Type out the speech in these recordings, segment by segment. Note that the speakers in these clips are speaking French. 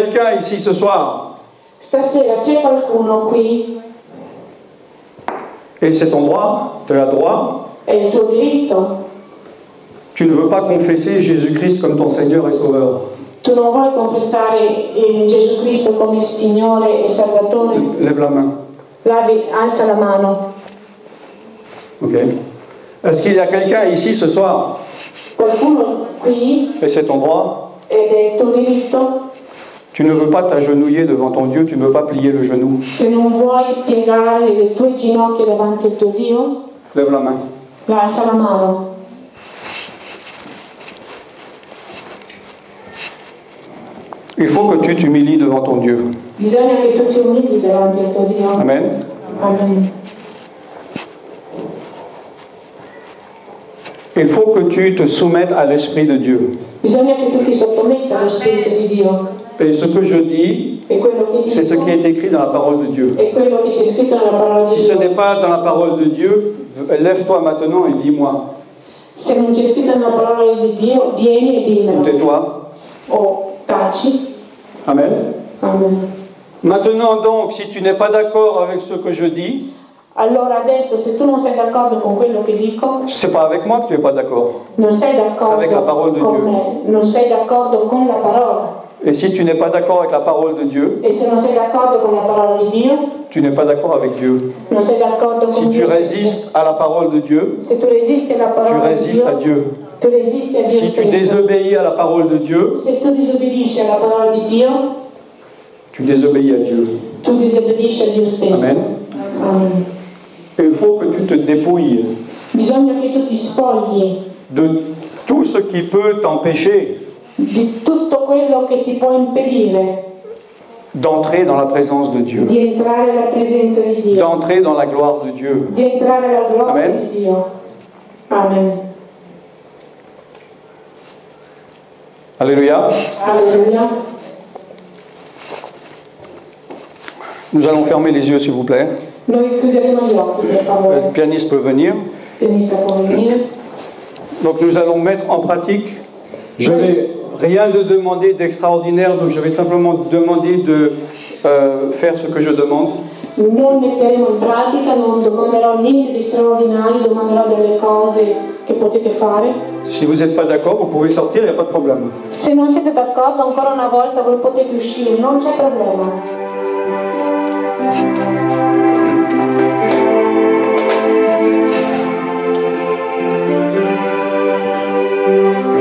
quelqu'un ici ce soir, stasera c'è qualcuno qui, et c'est ton droit, tu as droit, è il tuo diritto, tu ne veux pas confesser Jésus-Christ comme ton Seigneur et Sauveur. tu non vuoi confessare Gesù Cristo come Signore e Salvatore, Lève la main. alza la mano. Ok. Est-ce qu'il y a quelqu'un ici ce soir, Qualcuno qui, et c'est ton droit, ed è il tuo diritto, tu ne veux pas t'agenouiller devant ton Dieu, tu ne veux pas plier le genou. che non vuoi piegare le tue ginocchia davanti al tuo Dio? Lève la main. Alza la mano. Il faut que tu t'humilies devant ton Dieu. Bisogna che tu ti umili davanti al tuo Dio. Amen. Amen. Il faut que tu te soumettes à l'Esprit de Dieu. Bisogna che tu ti sottometta allo Spirito di Dio. Et ce que je dis, E quello che c'est ce dico qui est écrit dans la parole de Dieu. è quello che c'è scritto nella parola di Si ce Dio. n'est pas dans la parole de Dieu, lève-toi maintenant et dis-moi. Se non c'è scritto nella parola di Dio, vieni e dimmelo. Tais-toi. O taci. Amen. Amen. Maintenant donc, si tu n'es pas d'accord avec ce que je dis, Allora adesso, se tu non sei d'accordo con quello che dico, c'est pas avec moi que tu n'es pas d'accord. non sei d'accordo avec la parole de con Dieu. me, non sei d'accordo con la parola. Et si tu n'es pas d'accord avec la parole de Dieu, E se non sei d'accordo con la parola di Dio, tu n'es pas d'accord avec Dieu. non sei d'accordo con Si tu Dio. résistes à la parole de Dieu, Se tu resisti alla tu parola di résistes à Dio, Dieu. tu resisti a Dio Si tu stesso. désobéis à la parole de Dieu, Se tu disobbedisci alla parola di Dio, tu désobéis à Dieu. tu disobbedisci a Dio stesso. Amen. Amen. Et il faut que tu te dépouilles Bisogna che tu ti spogli de tout ce qui peut t'empêcher di tutto quello che ti può impedire d'entrer dans la présence de Dieu, di entrare alla presenza di Dio, d'entrer dans la gloire de Dieu. di entrare alla gloria Amen. di Dio. Amen. Alléluia. Alleluia. Nous allons fermer les yeux, s'il vous plaît. Noi chiuderemo gli occhi, per Le favore. pianiste peut venir. Pianista può venire. Donc nous allons mettre en pratique. Je vais rien de demander d'extraordinaire, donc je vais simplement demander de faire ce que je demande. Noi metteremo in pratica, non domanderò niente di straordinario, domanderò delle cose che potete fare. Si vous n'êtes pas d'accord, vous pouvez sortir, il n'y a pas de problème. Se non siete d'accordo, ancora una volta voi potete uscire, non c'è problema.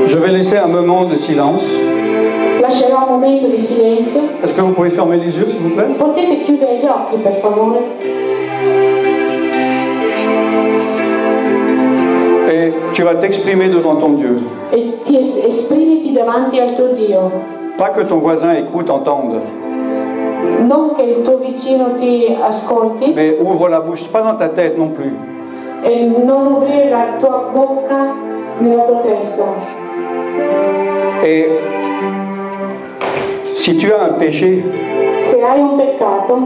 Je vais laisser un moment de silence. Lascerò un momento di silenzio. Est-ce que vous pouvez fermer les yeux, s'il vous plaît? Potete chiudere gli occhi, per favore? Et tu vas t'exprimer devant ton Dieu. E ti esprimiti davanti al tuo Dio. Pas que ton voisin écoute, entende, Non che il tuo vicino ti ascolti, mais ouvre la bouche, pas dans ta tête non plus. e non aprire la tua bocca nella tua testa. Et si tu as un péché, Se hai un peccato,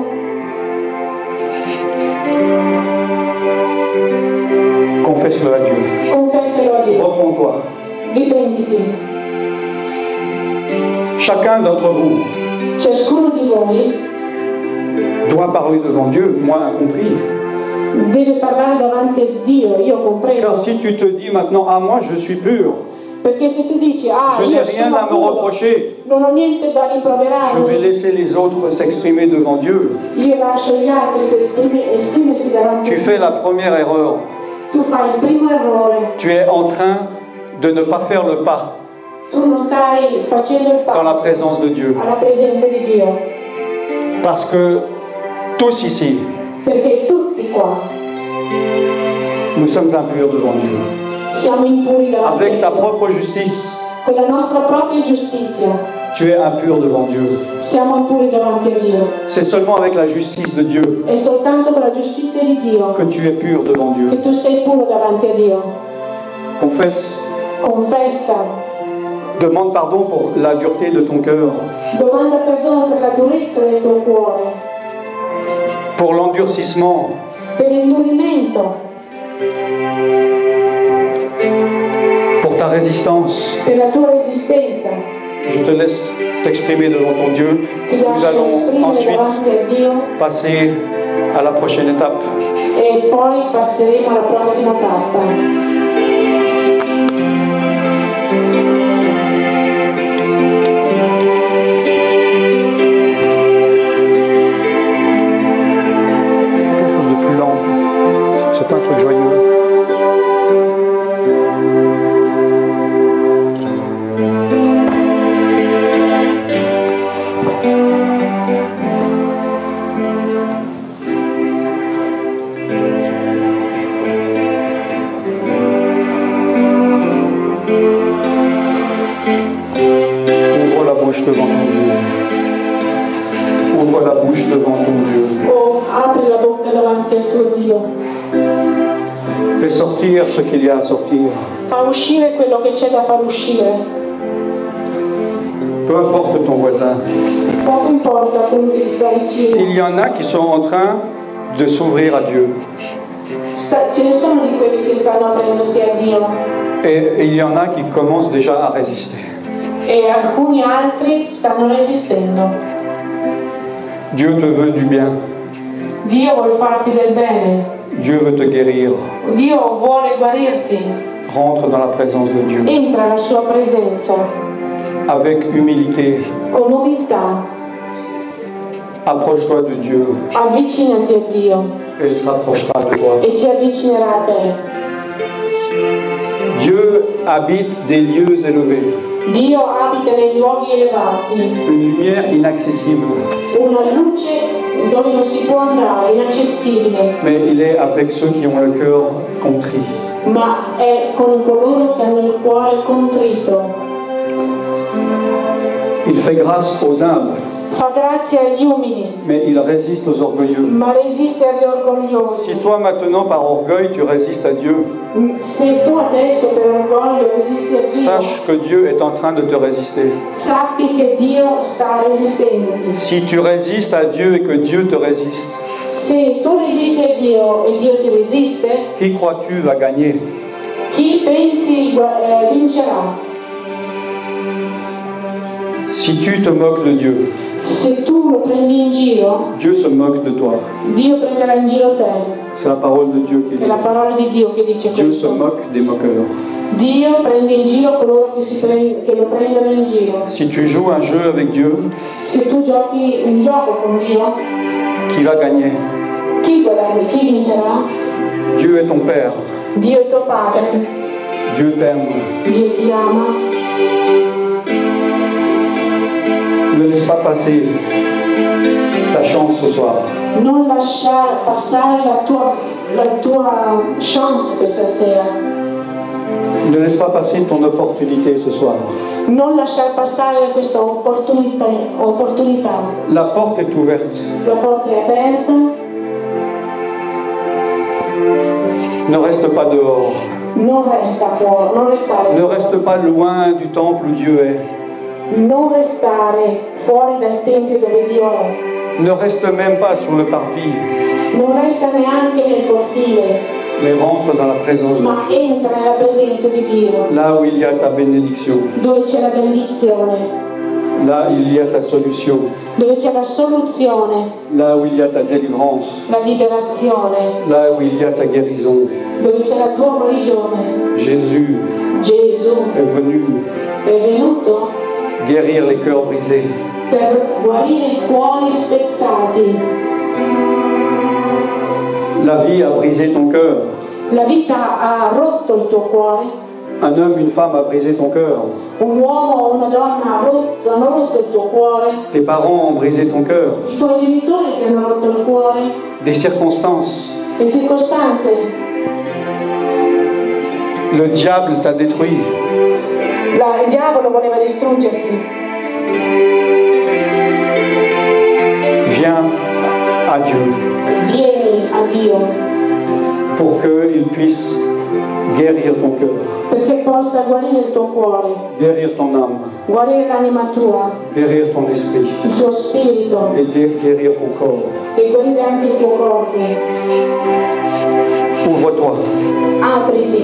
confesse-le à Dieu. confessalo a Dio. Repends-toi. Ripentiti. Chacun d'entre vous Ciascuno di voi doit parler devant Dieu, moi compris. deve parlare davanti a Dio, io Car compreso. si tu te dis maintenant, ah moi je suis pur, Perché se tu dici, ah, je n'ai io rien sono à me puro, reprocher, non ho niente da je vais rimproverare, laisser les autres s'exprimer devant Dieu. io lascio gli altri esprimersi davanti Tu a fais la première erreur. Tu fai il primo errore, Tu es en train de ne pas faire le pas tu non stai facendo il dans la passo présence de Dieu. alla presenza di Dio, Parce que tous ici, perché tutti qua nous sommes impurs devant Dieu. siamo impuri davanti Avec a ta Dio. propre justice, Con la nostra propria giustizia tu es impur devant Dieu. siamo impuri davanti a Dio. C'est seulement avec la justice de Dieu È soltanto con la giustizia di Dio que tu es pur devant Dieu. che tu sei puro davanti a Dio. Confesse, Confessa, demande pardon pour la dureté de ton cœur, domanda perdono per la durezza del tuo cuore, pour l'endurcissement, per l'indurimento, pour ta résistance. per la tua resistenza. Je te laisse t'exprimer devant ton Dieu. Ti Nous lascio allons esprimere ensuite davanti a Dio passer à la prochaine étape. e poi passeremo alla prossima tappa. Quelque chose de plus lent. C'est pas un truc joyeux. Ouvre la bouche devant ton Dieu. Ouvre la bouche devant ton Dieu. Oh, apri la bocca davanti al tuo Dio. Fais sortir ce qu'il y a à sortir. Fa uscire quello che c'è da far uscire. Peu importe ton voisin. Poco importa quello che ti sta vicino. Il y en a qui sont en train de s'ouvrir à Dieu. Ce ne sono di quelli che stanno aprendosi a Dio Et il y en a qui commencent déjà à résister. e alcuni altri stanno resistendo. Dieu te veut du bien. Dio vuole farti del bene. Dieu veut te guérir. Dio vuole guarirti. Rentre dans la présence de Dieu. Entra alla sua presenza Avec humilité, con umiltà. approche-toi de Dieu Avvicinati a Dio et il se rapprochera de toi. e si avvicinerà a te. Dieu habite des lieux élevés, Dio abita nei luoghi elevati, une lumière inaccessible, una luce dove non si può andare, inaccessibile, mais il est avec ceux qui ont le cœur contrit. ma è con coloro che hanno il cuore contrito. Il fait grâce aux humbles, Fa grazia agli umili, mais il résiste aux orgueilleux. ma resiste agli orgogliosi. Si toi maintenant par orgueil tu résistes à Dieu, Se tu adesso per orgoglio resisti a Dio, sache que Dieu est en train de te résister. sappi che Dio sta resistendoti. Si tu résistes à Dieu et que Dieu te résiste, Se tu resisti a Dio e Dio ti resiste, qui crois-tu va gagner? chi pensi vincerà? Si tu te moques de Dieu, Se tu lo prendi in giro, Dieu se moque de toi. Dio prenderà in giro te. C'est la parole de Dieu qui È dit. la parola di Dio che dice Dieu se questo. moque des moqueurs. Dio prende in giro coloro che lo prendono in giro. Si tu joues un jeu avec Dieu, Se tu giochi un gioco con Dio, qui va gagner? chi guadagna? Chi vincerà? Dieu est ton Père. Dio è tuo padre, Dieu t'aime. Dio ti ama. Ne laisse pas passer ta chance ce soir. Non lasciare passare la tua chance questa sera. Ne laisse pas passer ton opportunité ce soir. Non lasciare passare questa opportunità. La porte est ouverte. La porta è aperta. Ne reste pas dehors. Non resta fuori, non restare Ne fuori. reste pas loin du temple où Dieu est. Non restare fuori dal tempio dove Dio è. Ne reste même pas sur le parvis, Non resta neanche nel cortile, mais rentre dans la présence de ma Dieu. entra nella presenza di Dio, Là où il y a ta bénédiction, dove c'è la benedizione, là il y a ta solution, dove c'è la soluzione, là où il y a ta délivrance, la liberazione, là où il y a ta guérison. dove c'è la tua guarigione. Jésus Gesù est venu è venuto guérir les cœurs brisés. per guarire i cuori spezzati. La vie a brisé ton cœur. La vita ha rotto il tuo cuore. Un homme, une femme a brisé ton cœur. Un uomo o una donna hanno rotto il tuo cuore. Tes parents ont brisé ton cœur. I tuoi genitori ti hanno rotto il cuore. Des circonstances. Le circostanze. Le diable t'a détruit. Il diavolo voleva distruggerti. Viens à Dieu Vieni a Dio pour qu'il puisse guérir ton cœur, perché possa guarire il tuo cuore, guérir ton âme, guarire l'anima tua, guérir ton esprit il tuo spirito et guérir ton corps. e guarire anche il tuo corpo. Ouvre-toi. Apriti.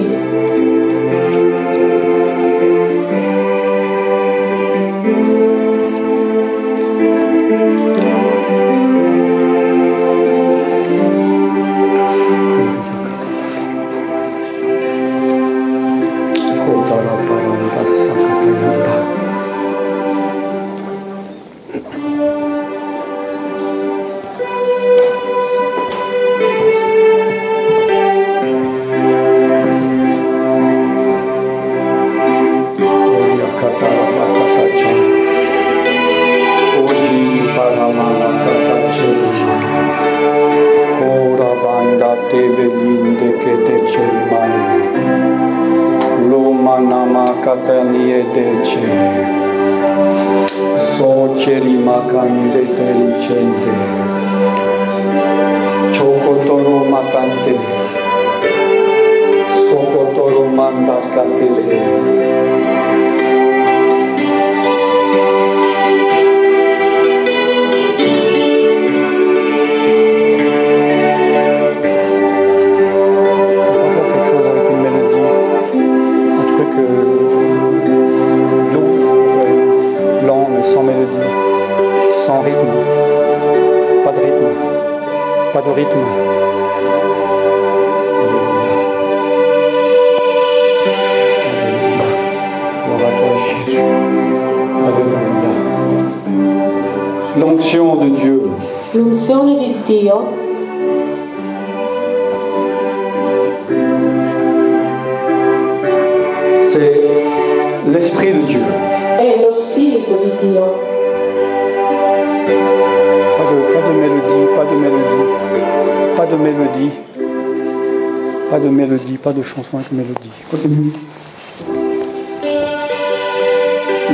Lomanama katani edece. Soceli makande telicente. Chocotoro makante. Socotoro mandacatele. Lent mais sans mélodie, sans rythme, pas de rythme, pas de rythme. Gloire à toi Jésus. Alléluia. L'onction de Dieu. L'unzione di Dio c'est l'Esprit de Dieu. è lo Spirito di Dio. Pas de mélodie, pas de mélodie, pas de mélodie, pas de mélodie, pas de chanson avec mélodie. Continue.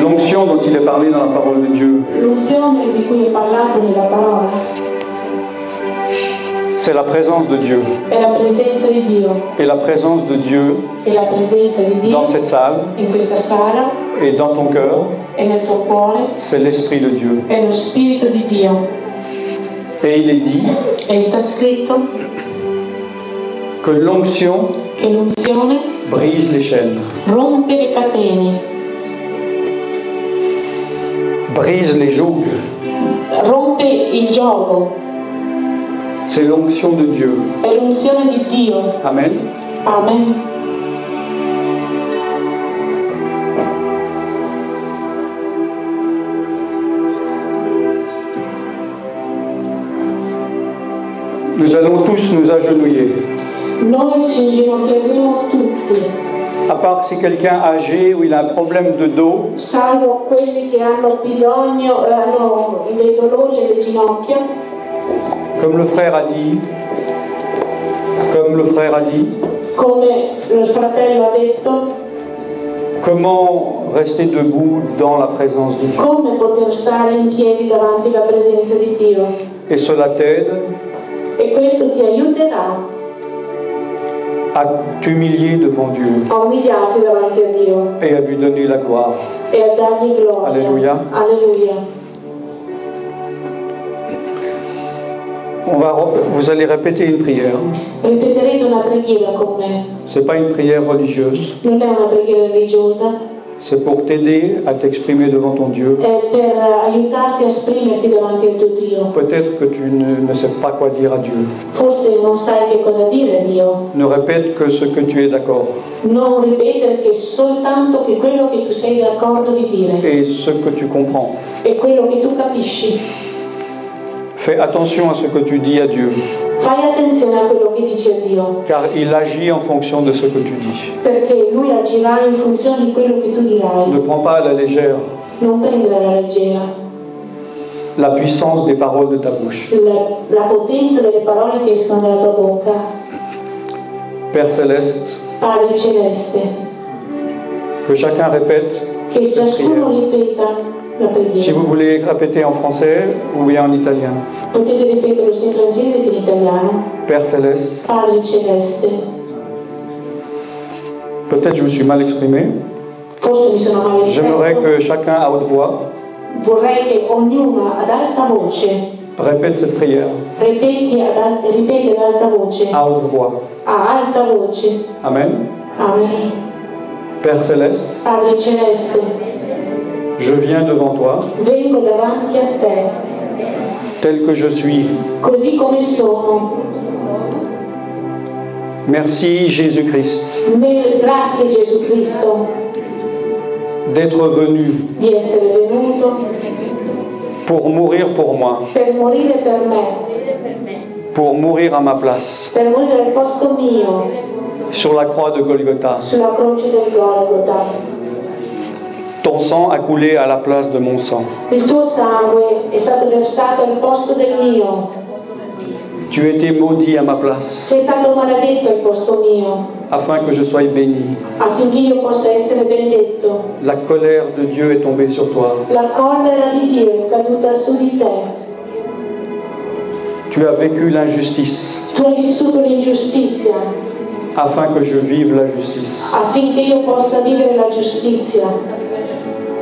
L'onction dont il est parlé dans la parole de Dieu, L'unzione di cui è parlato nella parola c'est la présence de Dieu. è la presenza di Dio. Et la présence de Dieu E la presenza di Dio dans cette salle in questa sala et dans ton cœur, e nel tuo cuore c'est l'Esprit de Dieu. è lo Spirito di Dio. Et il est dit E sta scritto que l'onction che l'unzione brise les chaînes, rompe le catene, brise les jougs. rompe il gioco. C'est l'onction de Dieu. È l'unzione di Dio. Amen. Amen. Nous allons tous nous agenouiller. Noi ci inginocchieremo tutti, À part si quelqu'un âgé ou il a un problème de dos, salvo quelli che hanno bisogno, hanno dei dolori alle ginocchia, comme le frère a dit, come il fratello ha detto, comment rester debout dans la présence de Dieu. come poter stare in piedi davanti alla presenza di Dio. Et cela t'aide E questo ti aiuterà à t'humilier devant Dieu a umiliarti davanti a Dio et à lui donner la gloire. e a dargli gloria. Alleluia. Alleluia. Vous allez répéter une prière. Ripeterete una preghiera con me. C'est pas une prière religieuse. Non è una preghiera religiosa, C'est pour t'aider à t'exprimer devant ton Dieu. è per aiutarti a esprimerti davanti al tuo Dio. Peut-être que tu ne sais pas quoi dire à Dieu. Forse non sai che cosa dire a Dio. Ne répète que ce que tu es d'accord Non ripetere che soltanto che quello che tu sei d'accordo di dire et ce que tu comprends. e quello che tu capisci. Fais attention à ce que tu dis à Dieu, Fai attenzione a quello che dici a Dio, car il agit en fonction de ce que tu dis. perché Lui agirà in funzione di quello che tu dirai. Ne prends pas à la légère Non prendere alla leggera la puissance des paroles de ta bouche. la potenza delle parole che escono dalla tua bocca. Père Céleste, Padre Celeste, que chacun répète che cette prière. ciascuno ripeta la preghiera. Si vous voulez répéter en français ou bien en italien. Potete ripeterlo sia in francese che in italiano. Père Céleste, Padre Celeste, peut-être je me suis mal exprimé. forse mi sono mal J'aimerais espresso. que chacun à haute voix Vorrei che ognuno ad alta voce répète cette prière ripeti ad alta voce, à haute voix. a alta voce. Amen. Amen. Père Céleste, Padre Celeste, je viens devant toi vengo davanti a te, tel que je suis. così come sono. Merci Jésus-Christ Grazie Gesù Cristo d'être venu di essere venuto pour mourir pour moi, per morire per me, pour mourir à ma place, per morire al posto mio sur la croix de Golgotha. sulla croce del Golgota. Ton sang a coulé à la place de mon sang. Il tuo sangue è stato versato al posto del mio Tu as été maudit à ma place, sei stato maledetto al posto mio, afin que je sois béni. affinché io possa essere benedetto. La colère de Dieu est tombée sur toi. La collera di Dio è caduta su di te. Tu as vécu l'injustice, Tu hai vissuto l'ingiustizia, afin que je vive la justice. affinché io possa vivere la giustizia.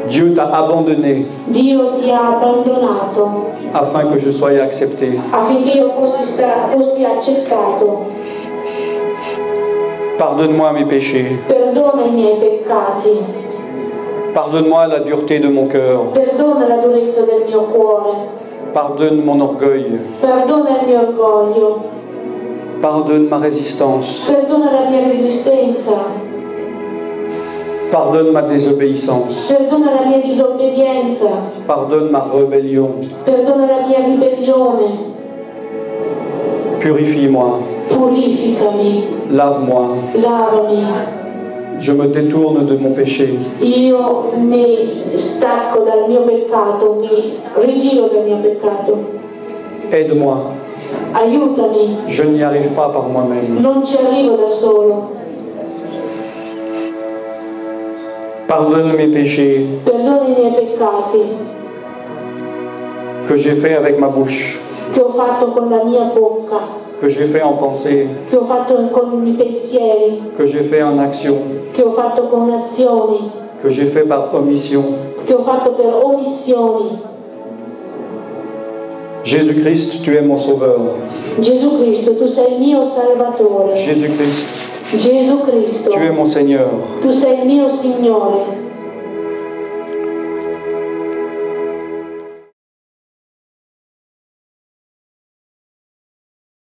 Dieu t'a abandonné, Dio ti ha abbandonato, afin que je sois accepté. affinché io fossi accettato. Pardonne-moi mes péchés. Perdona i miei peccati, Pardonne-moi la dureté de mon cœur. perdona la durezza del mio cuore, Pardonne mon orgueil. perdona il mio orgoglio, Pardonne ma résistance. perdona la mia resistenza, Pardonne ma désobéissance. perdona la mia disobbedienza, Pardonne ma rébellion. perdona la mia ribellione, Purifie-moi. purificami, Lave-moi. lavami. Je me détourne de mon péché. Io mi stacco dal mio peccato, mi rigiro dal mio peccato. Aide-moi. Aiutami, Je n'y arrive pas par moi-même. non ci arrivo da solo. Pardonne mes péchés Perdona i miei peccati que j'ai fait avec ma bouche, che ho fatto con la mia bocca, que j'ai fait en pensée, che ho fatto con i pensieri, que j'ai fait en action, che ho fatto con azioni, que j'ai fait par omission. che ho fatto per omissioni. Jésus-Christ, tu es mon sauveur. Gesù Cristo, tu sei il mio Salvatore. Jésus-Christ, Gesù Cristo, tu es mon Seigneur. tu sei il mio Signore.